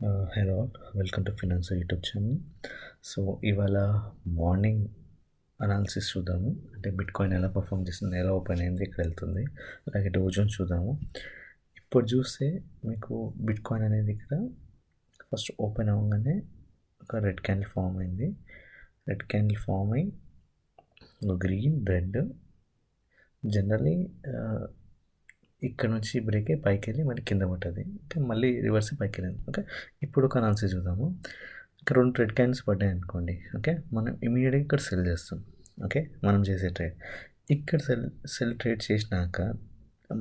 Hello all, welcome to finance YouTube channel. So ఇవాళ morning analysis చూద్దాము. అంటే bit coin ఎలా పర్ఫామ్ చేస్తుంది, ఎలా ఓపెన్ అయింది, ఇక్కడ వెళ్తుంది. అలాగే డౌ జోన్స్ చూద్దాము. ఇప్పుడు చూస్తే మీకు బిట్ కాయిన్ అనేది ఇక్కడ ఫస్ట్ ఓపెన్ అవ్వగానే ఒక రెడ్ క్యాండిల్ ఫామ్ అయింది. రెడ్ క్యాండిల్ ఫామ్ అయ్యి గ్రీన్, రెడ్, జనరలీ ఇక్కడ నుంచి బ్రేక్ అయ్యి పైకి వెళ్ళి మళ్ళీ కింద పట్టది. ఓకే, మళ్ళీ రివర్స్ పైకి వెళ్ళింది. ఓకే, ఇప్పుడు ఒక అనాలిసిస్ చూద్దాము. ఇక్కడ 2 రెడ్ క్యాండిల్స్ పడ్డాయి అనుకోండి. ఓకే, మనం ఇమీడియట్గా ఇక్కడ సెల్ చేస్తాం. ఓకే, మనం చేసే ట్రేడ్ ఇక్కడ సెల్ ట్రేడ్ చేసినాక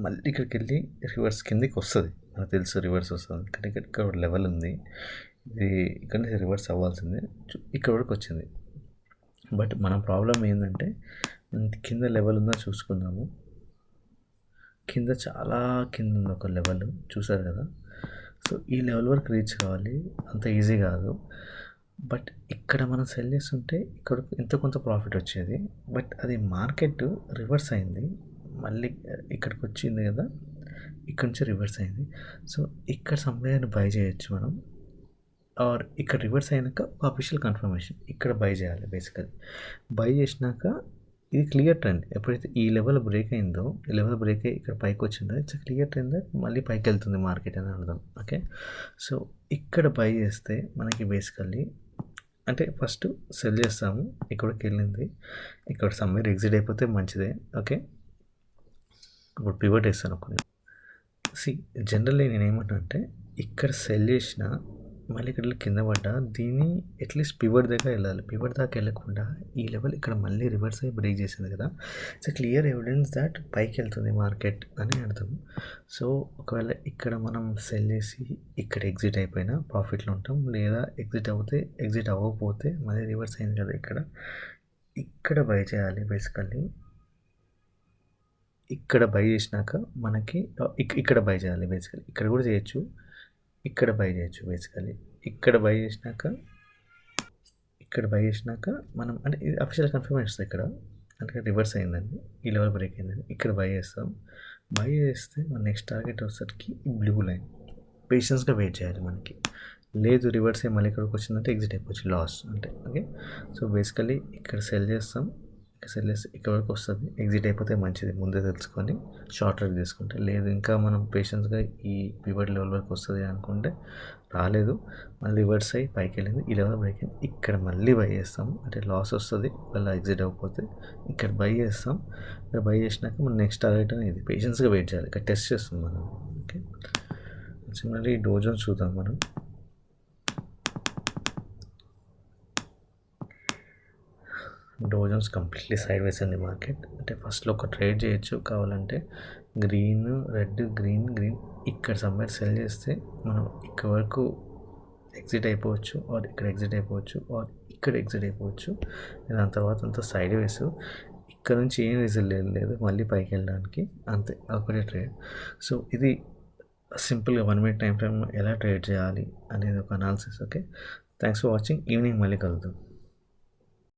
మళ్ళీ ఇక్కడికి వెళ్ళి రివర్స్ కిందికి వస్తుంది. మనకు తెలుసు రివర్స్ వస్తుంది. కానీ ఇక్కడ లెవెల్ ఉంది, ఇది ఇక్కడ నుంచి రివర్స్ అవ్వాల్సిందే. ఇక్కడ వరకు వచ్చింది. బట్ మన ప్రాబ్లం ఏంటంటే కింద లెవెల్ ఉందో చూసుకుందాము. కింద చాలా కింద ఉంది ఒక లెవెల్, చూసారు కదా. సో ఈ లెవెల్ వరకు రీచ్ కావాలి, అంత ఈజీ కాదు. బట్ ఇక్కడ మనం సెల్ చేస్తుంటే ఇక్కడ ఎంతో కొంత ప్రాఫిట్ వచ్చేది. బట్ అది మార్కెట్ రివర్స్ అయింది, మళ్ళీ ఇక్కడికి వచ్చింది కదా, ఇక్కడ నుంచి రివర్స్ అయింది. సో ఇక్కడ సమ్వేర్ బై చేయొచ్చు మనం. ఆర్ ఇక్కడ రివర్స్ అయినాక ఒక అఫీషియల్ కన్ఫర్మేషన్ ఇక్కడ బై చేయాలి. బేసికలీ బై చేసినాక ఇది క్లియర్ ట్రెండ్. ఎప్పుడైతే ఈ లెవెల్ బ్రేక్ అయిందో, ఈ లెవెల్ బ్రేక్ అయ్యి ఇక్కడ పైకి వచ్చిందో, ఇట్స్ క్లియర్ ట్రెండ్ మళ్ళీ పైకి వెళ్తుంది మార్కెట్ అని అర్థం. ఓకే, సో ఇక్కడ బై చేస్తే మనకి బేసికల్లీ అంటే ఫస్ట్ సెల్ చేస్తాము. ఇక్కడికి వెళ్ళింది, ఇక్కడ సమ్వేర్ ఎగ్జిట్ అయిపోతే మంచిదే. ఓకే, ఇప్పుడు పివట్ వేస్తాను కొన్ని. జనరల్లీ నేను ఏమంటా అంటే ఇక్కడ సెల్ చేసిన మళ్ళీ ఇక్కడ కింద పడ్డా దీన్ని అట్లీస్ట్ పివట్ దగ్గర వెళ్ళాలి. పివట్ దాకా వెళ్ళకుండా ఈ లెవెల్ ఇక్కడ మళ్ళీ రివర్స్ అయ్యి బ్రేక్ చేసింది కదా, ఇట్స్ క్లియర్ ఎవిడెన్స్ దాట్ పైకి వెళ్తుంది మార్కెట్ అని అర్థం. సో ఒకవేళ ఇక్కడ మనం సెల్ చేసి ఇక్కడ ఎగ్జిట్ అయిపోయినా ప్రాఫిట్లో ఉంటాం, లేదా ఎగ్జిట్ అవ్వకపోతే మళ్ళీ రివర్స్ అయింది కదా, ఇక్కడ బై చేయాలి. బేసికల్లీ ఇక్కడ బై చేసినాక మనకి ఇక్కడ బై చేయాలి. బేసికల్లీ ఇక్కడ కూడా చేయొచ్చు, ఇక్కడ బై చేయొచ్చు. బేసికలీ ఇక్కడ బై చేసినాక మనం అంటే ఇది అఫీషియల్ కన్ఫర్మేషన్ వస్తుంది. ఇక్కడ అంటే రివర్స్ అయిందండి, ఈ లెవెల్ బ్రేక్ అయిందండి, ఇక్కడ బై చేస్తాం. బై చేస్తే మన నెక్స్ట్ టార్గెట్ వచ్చేసరికి బ్లూ లైన్. పేషెన్స్గా వెయిట్ చేయాలి. మనకి లేదు రివర్స్ అయ్యి మళ్ళీ ఇక్కడికి వచ్చిందంటే ఎగ్జిట్ అయిపోవచ్చు, లాస్ అంటే. ఓకే, సో బేసికలీ ఇక్కడ సెల్ చేస్తాం, ఇక్కడ వరకు వస్తుంది, ఎగ్జిట్ అయిపోతే మంచిది ముందే తెలుసుకొని షార్ట్ ట్రేడ్ తీసుకుంటే. లేదు ఇంకా మనం పేషెన్స్గా ఈ పివట్ లెవెల్ వరకు వస్తుంది అనుకుంటే, రాలేదు మళ్ళీ రివర్స్ అయ్యి పైకి వెళ్ళింది, ఈ లెవెల్ బ్రేక్ అయింది, ఇక్కడ మళ్ళీ బై చేస్తాము. అంటే లాస్ వస్తుంది మళ్ళీ ఎగ్జిట్ అవ్వకపోతే. ఇక్కడ బై చేస్తాం, ఇక్కడ బై చేసినాక మనం నెక్స్ట్ టార్గెట్ అనేది పేషెన్స్గా వెయిట్ చేయాలి. ఇక్కడ టెస్ట్ చేస్తాం మనం. ఓకే, సిమిలర్లీ డౌ జోన్స్ చూద్దాం మనం. Dow Jones completely sideways ఉంది మార్కెట్. అంటే ఫస్ట్లో ఒక ట్రేడ్ చేయొచ్చు కావాలంటే, గ్రీన్, రెడ్, గ్రీన్, ఇక్కడ సమ్వేర్ సెల్ చేస్తే మనం ఇక్కడ వరకు ఎగ్జిట్ అయిపోవచ్చు, ఆర్ ఇక్కడ ఎగ్జిట్ అయిపోవచ్చు, ఆర్ ఇక్కడ ఎగ్జిట్ అయిపోవచ్చు. దాని తర్వాత అంతా సైడ్ వేస్, ఇక్కడ నుంచి ఏం రిజల్ట్ లేదు, మళ్ళీ పైకి వెళ్ళడానికి అంతే, ఒకటే ట్రేడ్. సో ఇది సింపుల్గా 1 minute టైం ఫ్రేమ్ ఎలా ట్రేడ్ చేయాలి అనేది ఒక analysis. Okay, thanks for watching. Evening మళ్ళీ కలుద్దాం.